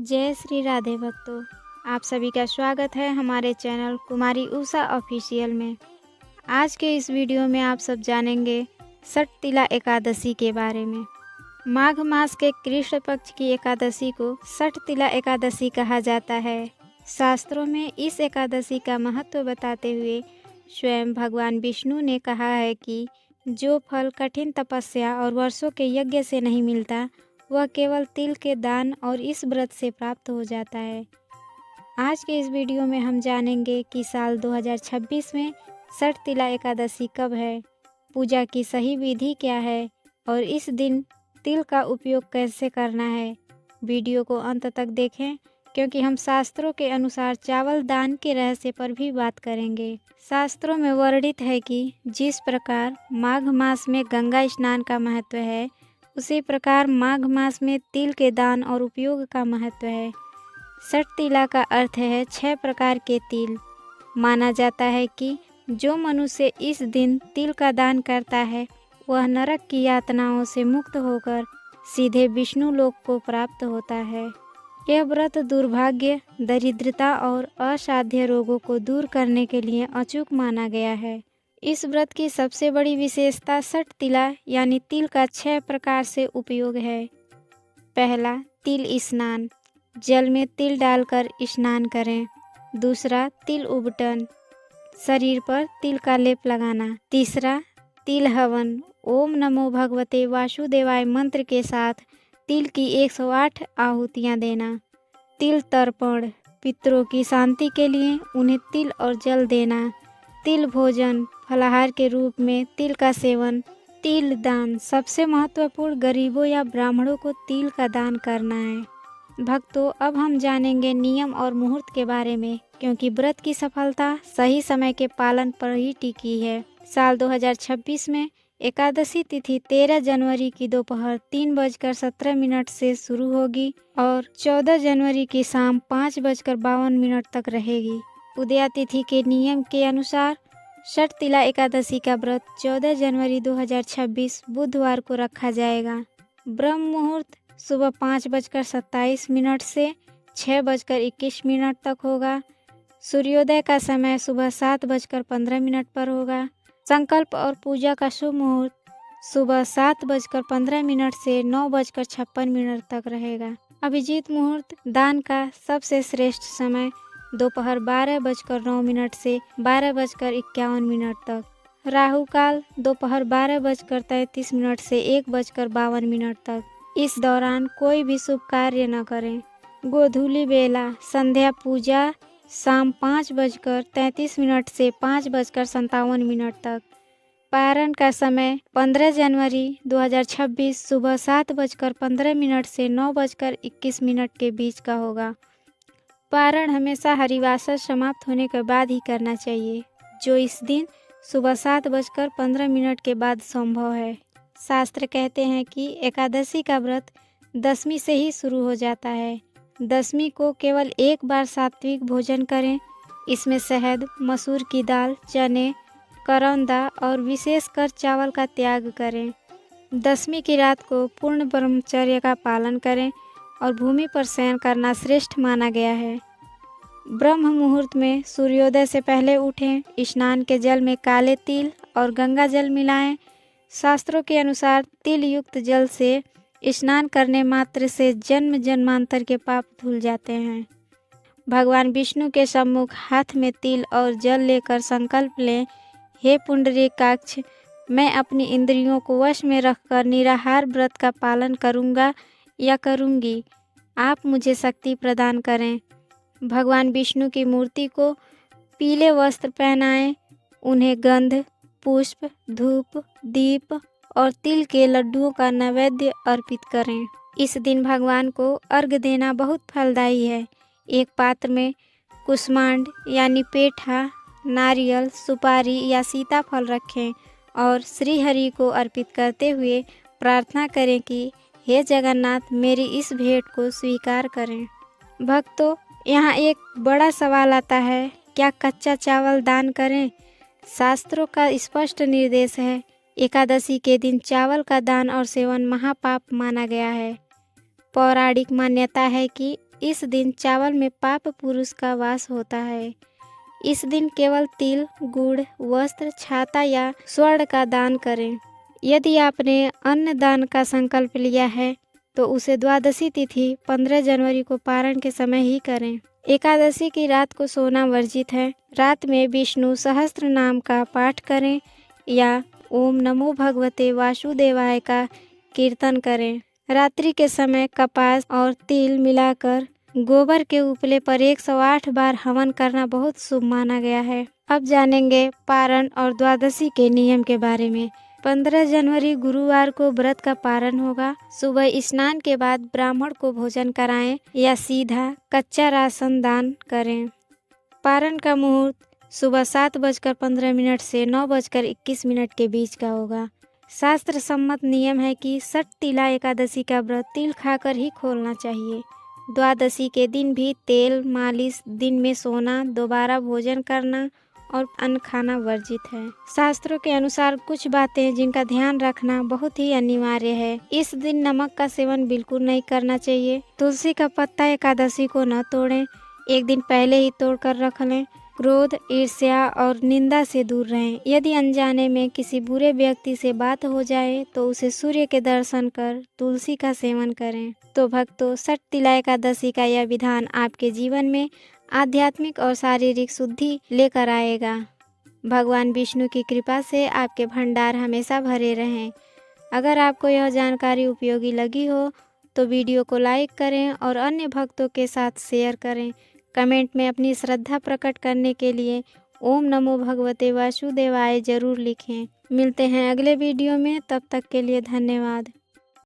जय श्री राधे भक्तों, आप सभी का स्वागत है हमारे चैनल कुमारी उषा ऑफिशियल में। आज के इस वीडियो में आप सब जानेंगे षठ तिला एकादशी के बारे में। माघ मास के कृष्ण पक्ष की एकादशी को षठ तिला एकादशी कहा जाता है। शास्त्रों में इस एकादशी का महत्व बताते हुए स्वयं भगवान विष्णु ने कहा है कि जो फल कठिन तपस्या और वर्षों के यज्ञ से नहीं मिलता, वह केवल तिल के दान और इस व्रत से प्राप्त हो जाता है। आज के इस वीडियो में हम जानेंगे कि साल 2026 में षठ तिला एकादशी कब है, पूजा की सही विधि क्या है और इस दिन तिल का उपयोग कैसे करना है। वीडियो को अंत तक देखें क्योंकि हम शास्त्रों के अनुसार चावल दान के रहस्य पर भी बात करेंगे। शास्त्रों में वर्णित है कि जिस प्रकार माघ मास में गंगा स्नान का महत्व है, उसी प्रकार माघ मास में तिल के दान और उपयोग का महत्व है। षठ तिला का अर्थ है 6 प्रकार के तिल। माना जाता है कि जो मनुष्य इस दिन तिल का दान करता है, वह नरक की यातनाओं से मुक्त होकर सीधे विष्णु लोक को प्राप्त होता है। यह व्रत दुर्भाग्य, दरिद्रता और असाध्य रोगों को दूर करने के लिए अचूक माना गया है। इस व्रत की सबसे बड़ी विशेषता षठ तिला यानी तिल का 6 प्रकार से उपयोग है। पहला, तिल स्नान, जल में तिल डालकर स्नान करें। दूसरा, तिल उबटन, शरीर पर तिल का लेप लगाना। तीसरा, तिल हवन, ओम नमो भगवते वासुदेवाय मंत्र के साथ तिल की 108 आहुतियाँ देना। तिल तर्पण, पितरों की शांति के लिए उन्हें तिल और जल देना। तिल भोजन, फलाहार के रूप में तिल का सेवन। तिल दान, सबसे महत्वपूर्ण गरीबों या ब्राह्मणों को तिल का दान करना है। भक्तों, अब हम जानेंगे नियम और मुहूर्त के बारे में, क्योंकि व्रत की सफलता सही समय के पालन पर ही टिकी है। साल 2026 में एकादशी तिथि 13 जनवरी की दोपहर 3:17 से शुरू होगी और 14 जनवरी की शाम 5:52 तक रहेगी। उदया तिथि के नियम के अनुसार षठ तिला एकादशी का व्रत 14 जनवरी 2026 बुधवार को रखा जाएगा। ब्रह्म मुहूर्त सुबह 5:27 से 6:21 तक होगा। सूर्योदय का समय सुबह 7:15 पर होगा। संकल्प और पूजा का शुभ मुहूर्त सुबह 7:15 से 9:56 तक रहेगा। अभिजीत मुहूर्त दान का सबसे श्रेष्ठ समय दोपहर 12:09 से 12:51 तक। राहु काल दोपहर 12:33 से 1:52 तक। इस दौरान कोई भी शुभ कार्य न करें। गोधूली बेला संध्या पूजा शाम 5:33 से 5:57 तक। पारण का समय 15 जनवरी 2026 सुबह 7:15 से 9:21 के बीच का होगा। पारण हमेशा हरिवासर समाप्त होने के बाद ही करना चाहिए, जो इस दिन सुबह 7:15 के बाद संभव है। शास्त्र कहते हैं कि एकादशी का व्रत दशमी से ही शुरू हो जाता है। दशमी को केवल एक बार सात्विक भोजन करें। इसमें शहद, मसूर की दाल, चने, करौंदा और विशेषकर चावल का त्याग करें। दशमी की रात को पूर्ण ब्रह्मचर्य का पालन करें और भूमि पर शयन करना श्रेष्ठ माना गया है। ब्रह्म मुहूर्त में सूर्योदय से पहले उठें। स्नान के जल में काले तिल और गंगा जल मिलाएं। शास्त्रों के अनुसार तिल युक्त जल से स्नान करने मात्र से जन्म जन्मांतर के पाप धुल जाते हैं। भगवान विष्णु के सम्मुख हाथ में तिल और जल लेकर संकल्प लें, हे पुंडरीकाक्ष, मैं अपनी इंद्रियों को वश में रखकर निराहार व्रत का पालन करूँगा या करूँगी। आप मुझे शक्ति प्रदान करें। भगवान विष्णु की मूर्ति को पीले वस्त्र पहनाएं। उन्हें गंध, पुष्प, धूप, दीप और तिल के लड्डुओं का नैवेद्य अर्पित करें। इस दिन भगवान को अर्घ देना बहुत फलदायी है। एक पात्र में कुष्मांड यानी पेठा, नारियल, सुपारी या सीताफल रखें और श्री हरि को अर्पित करते हुए प्रार्थना करें कि हे जगन्नाथ, मेरी इस भेंट को स्वीकार करें। भक्तों, यहाँ एक बड़ा सवाल आता है, क्या कच्चा चावल दान करें? शास्त्रों का स्पष्ट निर्देश है, एकादशी के दिन चावल का दान और सेवन महापाप माना गया है। पौराणिक मान्यता है कि इस दिन चावल में पाप पुरुष का वास होता है। इस दिन केवल तिल, गुड़, वस्त्र, छाता या स्वर्ण का दान करें। यदि आपने अन्न दान का संकल्प लिया है तो उसे द्वादशी तिथि 15 जनवरी को पारण के समय ही करें। एकादशी की रात को सोना वर्जित है। रात में विष्णु सहस्त्र नाम का पाठ करें या ओम नमो भगवते वासुदेवाय का कीर्तन करें। रात्रि के समय कपास और तिल मिलाकर गोबर के उपले पर 108 बार हवन करना बहुत शुभ माना गया है। अब जानेंगे पारण और द्वादशी के नियम के बारे में। 15 जनवरी गुरुवार को व्रत का पारण होगा। सुबह स्नान के बाद ब्राह्मण को भोजन कराएं या सीधा कच्चा राशन दान करें। पारण का मुहूर्त सुबह 7:15 से 9:21 के बीच का होगा। शास्त्र सम्मत नियम है कि सठ तिला एकादशी का व्रत तिल खाकर ही खोलना चाहिए। द्वादशी के दिन भी तेल मालिश, दिन में सोना, दोबारा भोजन करना और अन्न खाना वर्जित है। शास्त्रों के अनुसार कुछ बातें जिनका ध्यान रखना बहुत ही अनिवार्य है। इस दिन नमक का सेवन बिल्कुल नहीं करना चाहिए। तुलसी का पत्ता एकादशी को न तोड़ें, एक दिन पहले ही तोड़कर रख लें। क्रोध, ईर्ष्या और निंदा से दूर रहें। यदि अनजाने में किसी बुरे व्यक्ति से बात हो जाए तो उसे सूर्य के दर्शन कर तुलसी का सेवन करें। तो भक्तों, सठ तिला एकादशी का यह विधान आपके जीवन में आध्यात्मिक और शारीरिक शुद्धि लेकर आएगा। भगवान विष्णु की कृपा से आपके भंडार हमेशा भरे रहें। अगर आपको यह जानकारी उपयोगी लगी हो तो वीडियो को लाइक करें और अन्य भक्तों के साथ शेयर करें। कमेंट में अपनी श्रद्धा प्रकट करने के लिए ओम नमो भगवते वासुदेवाय जरूर लिखें। मिलते हैं अगले वीडियो में, तब तक के लिए धन्यवाद।